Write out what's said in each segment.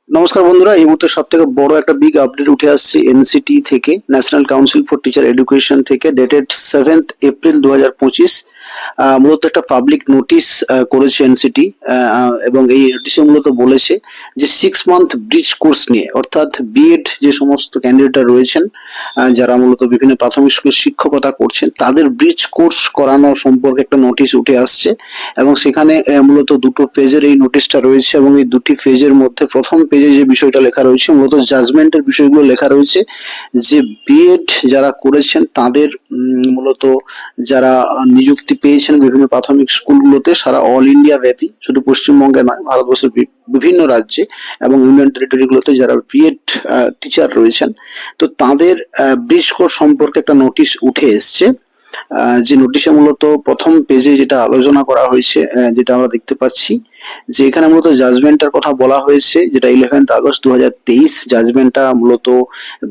নমস্কার বন্ধুরা, এই মুহূর্তে সব থেকে বড় একটা বিগ আপডেট উঠে আসছে এনসিটি থেকে, national council for teacher education থেকে, ডেটেড 7th এপ্রিল 2025। মূলত একটা পাবলিক নোটিশ করেছে এনসিটি, এবং এই নোটিশে মূলত বলেছে যে 6 মান্থ ব্রিজ কোর্স নিয়ে, অর্থাৎ বিএড যে সমস্ত ক্যান্ডিডেটরা রয়েছেন, যারা মূলত বিভিন্ন প্রাথমিক স্কুলে শিক্ষকতা করছেন, তাদের ব্রিজ কোর্স করানো সম্পর্কে একটা নোটিশ উঠে আসছে। এবং সেখানে মূলত দুটো পেজের এই নোটিশটা রয়েছে, এবং এই দুটি পেজের মধ্যে প্রথম পেজে যে বিষয়টা লেখা রয়েছে, মূলত জাজমেন্টের বিষয়গুলো লেখা রয়েছে যে বিএড যারা করেছেন তাদের মূলত যারা নিযুক্তি পেয়েছেন বিভিন্ন প্রাথমিক স্কুলগুলোতে সারা অল ইন্ডিয়া ব্যাপী, শুধু পশ্চিমবঙ্গে নয়, ভারতবর্ষের বিভিন্ন রাজ্যে এবং ইউনিয়ন টেরিটরিগুলোতে যারা বিএড টিচার রয়েছেন, তো তাদের ব্রিজ কোর্স সম্পর্কে একটা নোটিশ উঠে এসছে। যে নোটিশে মূলত প্রথম পেজে যেটা আলোচনা করা হয়েছে, যেটা আমরা দেখতে পাচ্ছি যে এখানে মূলত জাজমেন্টের কথা বলা হয়েছে, যেটা 11th আগস্ট 2023। জাজমেন্টটা মূলত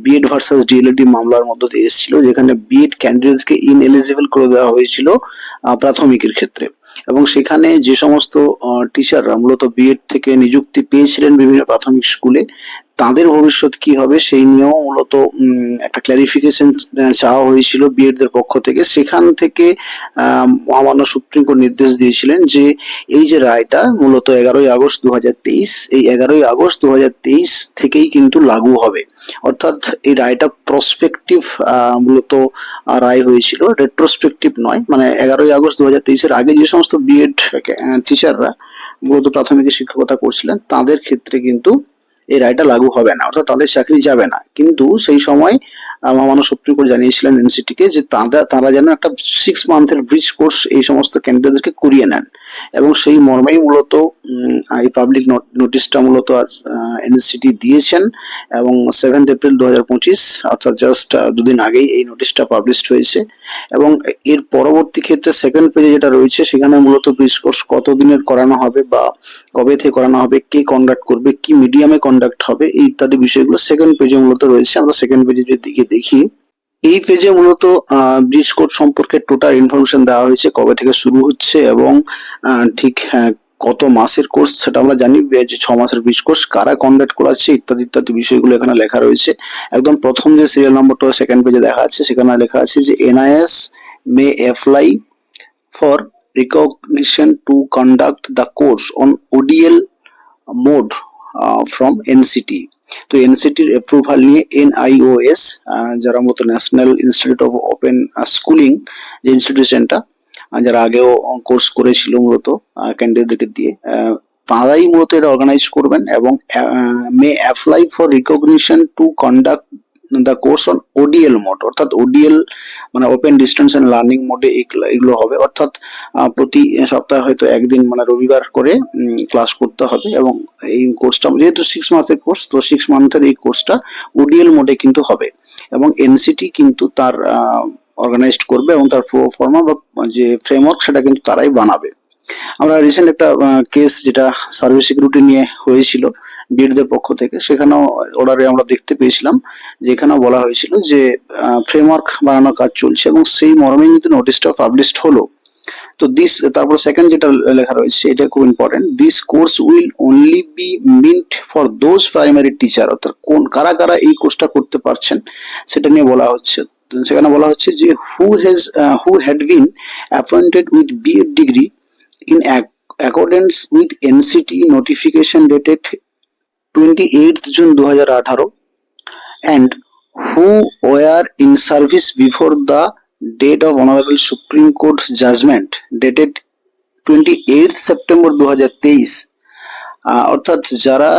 বিএড ভার্সাস ডিএলএডি মামলার মধ্য দিয়ে এসেছিল, যেখানে বিএড ক্যান্ডিডেটকে ইনএলিজিবল করে দেওয়া হয়েছিল প্রাথমিকের ক্ষেত্রে। এবং সেখানে যে সমস্ত টিচাররা মূলত বিএড থেকে নিযুক্তি পেয়েছিলেন বিভিন্ন প্রাথমিক স্কুলে, তাদের ভবিষ্যৎ কি হবে সেই নিয়েও মূলত একটা ক্লারিফিকেশন চাওয়া হয়েছিল বিএড দের পক্ষ থেকে। সেখান থেকে মহামান্য সুপ্রিম কোর্ট নির্দেশ দিয়েছিলেন যে এই যে রায়টা মূলত 11ই আগস্ট 2023, এই 11ই আগস্ট 2023 থেকেই কিন্তু লাগু হবে। অর্থাৎ এই রায়টা প্রসপেক্টিভ মূলত রায় হয়েছিল, রেট্রোস্পেক্টিভ নয়। মানে 11ই আগস্ট 2023-এর আগে যে সমস্ত বিএড টিচাররা মূলত প্রাথমিকে শিক্ষকতা করছিলেন, তাদের ক্ষেত্রে কিন্তু এই রায়টা লাগু হবে না, অর্থাৎ তাদের চাকরি যাবে না। কিন্তু সেই সময় মহামান্য সুপ্রিম কোর্ট জানিয়েছিলেন এনসিটি কে যে তারা যেন একটা 6 মান্থের ব্রিজ কোর্স এই সমস্ত ক্যান্ডিডেটদেরকে করিয়ে নেন। এবং সেই মর্মেই মূলত এই পাবলিক নোটিশটা মূলত এনসিটি দিয়েছেন। এবং 7th এপ্রিল 2025, অর্থাৎ জাস্ট দুদিন আগেই এই নোটিশটা পাবলিশড হয়েছে। এবং এর পরবর্তী ক্ষেত্রে সেকেন্ড পেজে যেটা রয়েছে, সেখানে মূলত ব্রিজ কোর্স কতদিনের করানো হবে বা কবে থেকে করানো হবে, কে কন্ডাক্ট করবে, কি মিডিয়ামে কন্ডাক্ট হবে, এই ইত্যাদি বিষয়গুলো সেকেন্ড পেজে মূলত রয়েছে। আমরা সেকেন্ড পেজে যদি দেখি, এই পেজে মূলত ব্রিজ কোর্স সম্পর্কে টোটাল ইনফরমেশন দেওয়া হয়েছে, কবে থেকে শুরু হচ্ছে এবং ঠিক কত মাসের কোর্স সেটা আমরা জানি, যে 6 মাসের ব্রিজ কোর্স কারা কন্ডাক্ট করাচ্ছে, ইত্যাদি ইত্যাদি বিষয়গুলো এখানে লেখা রয়েছে। একদম প্রথম যে সিরিয়াল নম্বরটা সেকেন্ড পেজে দেখা যাচ্ছে, সেখানে লেখা আছে যে NIS may apply for recognition to conduct the course on ODL mode from NCT। তো এনসিটির অ্যাপ্রুভাল নিয়ে এনআইওএস, যারা মূলত national institute of open schooling, যে ইনস্টিটিউশনটা যারা আগেও কোর্স করেছিল মূলত ক্যান্ডিডেটদেরকে দিয়ে, তারাই মূলত এটা অর্গানাইজ করবেন। এবং may apply for recognition to conduct the course on ODL mode, অর্থাৎ ওডিএল মানে ওপেন ডিস্টেন্স এন্ড লার্নিং মোডে এগুলো হবে। অর্থাৎ প্রতি সপ্তাহে হয়তো একদিন মানে রবিবার করে ক্লাস করতে হবে। এবং এই কোর্সটা যেহেতু 6 মাসের কোর্স, তো 6 মান্থের এই কোর্সটা ওডিএল মোডে কিন্তু হবে। এবং এনসিটি কিন্তু তার অর্গানাইজড করবে এবং তার ফর্মা বা যে ফ্রেমওয়ার্ক সেটা কিন্তু তারাই বানাবে। আমরা রিসেন্ট একটা কেস যেটা সার্ভিস সিকিউরিটি নিয়ে হয়েছিল বিএডদের পক্ষ থেকে, সেখানেও অর্ডারে আমরা দেখতে পেয়েছিলাম যে এখানেও বলা হয়েছিল যে ফ্রেমওয়ার্ক বানানোর কাজ চলছে, এবং সেই মর্মে কিন্তু নোটিশটা পাবলিশড হলো। তো তারপর সেকেন্ড যেটা লেখা রয়েছে, এটা খুব important, this course will only be meant for those primary teacher, অর্থাৎ কারা কারা এই কোর্সটা করতে পারছেন সেটা নিয়ে বলা হচ্ছে। সেখানে বলা হচ্ছে যে who had been appointed with B Ed degree in accordance with NCT notification dated 28th June 2018 and who were in service before the date of Honorable Supreme Court judgment dated 28th September 2023। অর্থাৎ যারা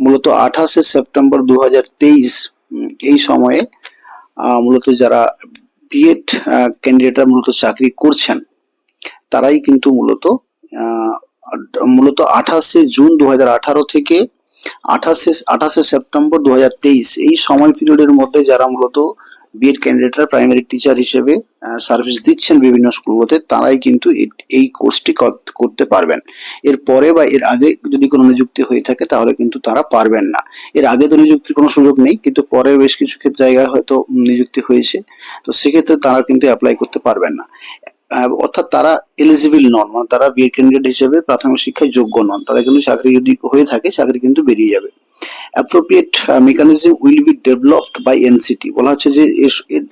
মূলত 28শে September 2023 এই সময়ে মূলত যারা B Ed ক্যান্ডিডেটরা মূলত চাকরি করছেন, তারাই কিন্তু মূলত 28শে জুন 2018 থেকে 28শে সেপ্টেম্বর 2023 এই সময় পিরিয়ডের মধ্যে যারা মূলত বিএড ক্যান্ডিডেটরা প্রাইমারি টিচার হিসেবে সার্ভিস দিচ্ছেন বিভিন্ন স্কুলগুলোতে, তারাই কিন্তু এই কোর্সটি করতে পারবেন। এর পরে বা এর আগে যদি কোনো নিযুক্তি হয়ে থাকে তাহলে কিন্তু তারা পারবেন না। এর আগে তো নিযুক্তির কোনো সুযোগ নেই, কিন্তু পরে বেশ কিছু জায়গায় হয়তো নিযুক্তি হয়েছে, তো সেক্ষেত্রে তারা কিন্তু অ্যাপ্লাই করতে পারবেন না। অর্থাৎ তারা এলিজিবল নন, মানে তারা বিএড ক্যান্ডিডেট হিসেবে প্রাথমিক শিক্ষায় যোগ্য নন, তাদের কিন্তু চাকরি যদি হয়ে থাকে চাকরি কিন্তু বেরিয়ে যাবে। Appropriate mechanism will be developed by NCT. বলা হচ্ছে যে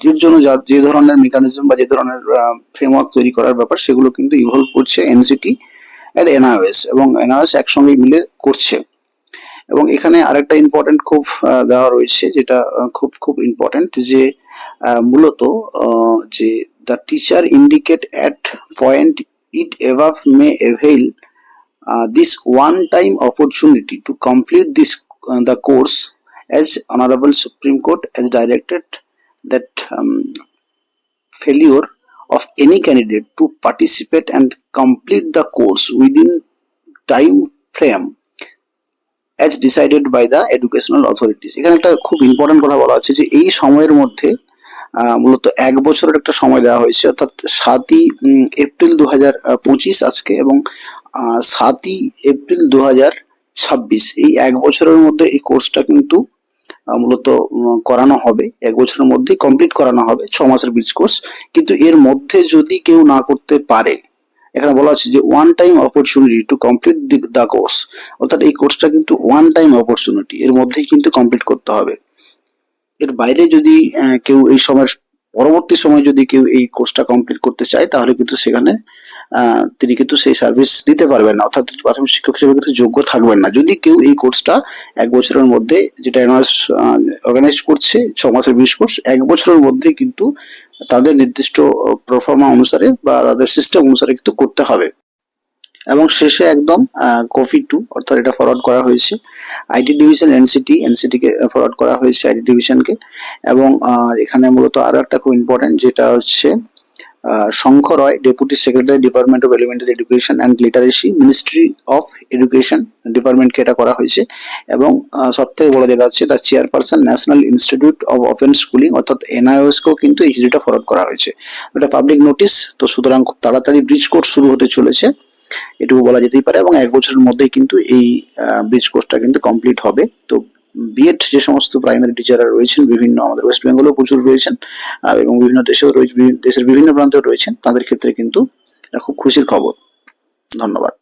এর জন্য যে ধরনের মেকানিজম বা যে ধরনের ফ্রেমওয়ার্ক তৈরি করার ব্যাপার সেগুলো কিন্তু ইভলভ করছে এনসিটি এন্ড এনআইওএস, এবং এনআইওএস একসঙ্গে মিলে করছে। এবং এখানে আরেকটা ইম্পর্টেন্ট খুব দেওয়া রয়েছে, যেটা খুব খুব ইম্পর্টেন্ট, যে মূলত যে the teacher indicate at point it above may avail this one-time opportunity to complete the course, as Honorable Supreme Court has directed that failure of any candidate to participate and complete the course within time frame as decided by the educational authorities. এখানে একটা খুব important কথা বলা হচ্ছে যে এই সময়ের মধ্যে মূলত 1 বছরের একটা সময় দেওয়া হয়েছে, অর্থাৎ 7ই এপ্রিল 2025 আজকে এবং 7ই এপ্রিল 2026, এই 1 বছরের মধ্যে এই কোর্সটা কিন্তু মূলত করানো হবে, 1 বছরের মধ্যেই কমপ্লিট করানো হবে, 6 মাসের ব্রিজ কোর্স। কিন্তু এর মধ্যে যদি কেউ না করতে পারে, এখানে বলা আছে যে one time opportunity to complete the course, অর্থাৎ এই কোর্সটা কিন্তু ওয়ান টাইম অপরচুনিটি, এর মধ্যেই কিন্তু কমপ্লিট করতে হবে। এর বাইরে যদি কেউ এই সময়ের পরবর্তী সময় যদি কেউ এই কোর্সটা কমপ্লিট করতে চায়, তাহলে কিন্তু সেখানে তিনি কিন্তু সেই সার্ভিস দিতে পারবেন না, অর্থাৎ প্রাথমিক শিক্ষক হিসেবে কিন্তু যোগ্য থাকবেন না যদি কেউ এই কোর্সটা 1 বছরের মধ্যে, যেটা এনআইওএস অর্গানাইজ করছে 6 মাসের 20 কোর্স, 1 বছরের মধ্যে কিন্তু তাদের নির্দিষ্ট প্রফর্মা অনুসারে বা তাদের সিস্টেম অনুসারে কিন্তু করতে হবে। এবং শেষে একদম কপি 2, অর্থাৎ এটা ফরওয়ার্ড করা হয়েছে IT division NCT K forward করা হয়েছে আইটি ডিভিশনকে। এবং এখানে মূলত আরো একটা খুব ইম্পর্টেন্ট, যেটা হচ্ছে Shankha Roy, deputy secretary department of elementary education and literacy, ministry of education ডিপার্টমেন্টকে এটা করা হয়েছে। এবং সব থেকে বড় যেটা হচ্ছে the chairperson national institute of open schooling, অর্থাৎ এনআইওএস কেও কিন্তু এই চিঠিটা ফরওয়ার্ড করা হয়েছে। এটা পাবলিক নোটিশ, তো সুতরাং খুব তাড়াতাড়ি ব্রিজ কোর্স শুরু হতে চলেছে, এটুকু বলা যেতেই পারে। এবং 1 বছরের মধ্যেই কিন্তু এই ব্রিজ কোর্সটা কিন্তু কমপ্লিট হবে। তো বিএড যে সমস্ত প্রাইমারি টিচাররা রয়েছেন, বিভিন্ন আমাদের ওয়েস্ট বেঙ্গলেও প্রচুর রয়েছেন এবং বিভিন্ন দেশেও রয়েছে, দেশের বিভিন্ন প্রান্তেও রয়েছেন, তাদের ক্ষেত্রে কিন্তু এটা খুব খুশির খবর। ধন্যবাদ।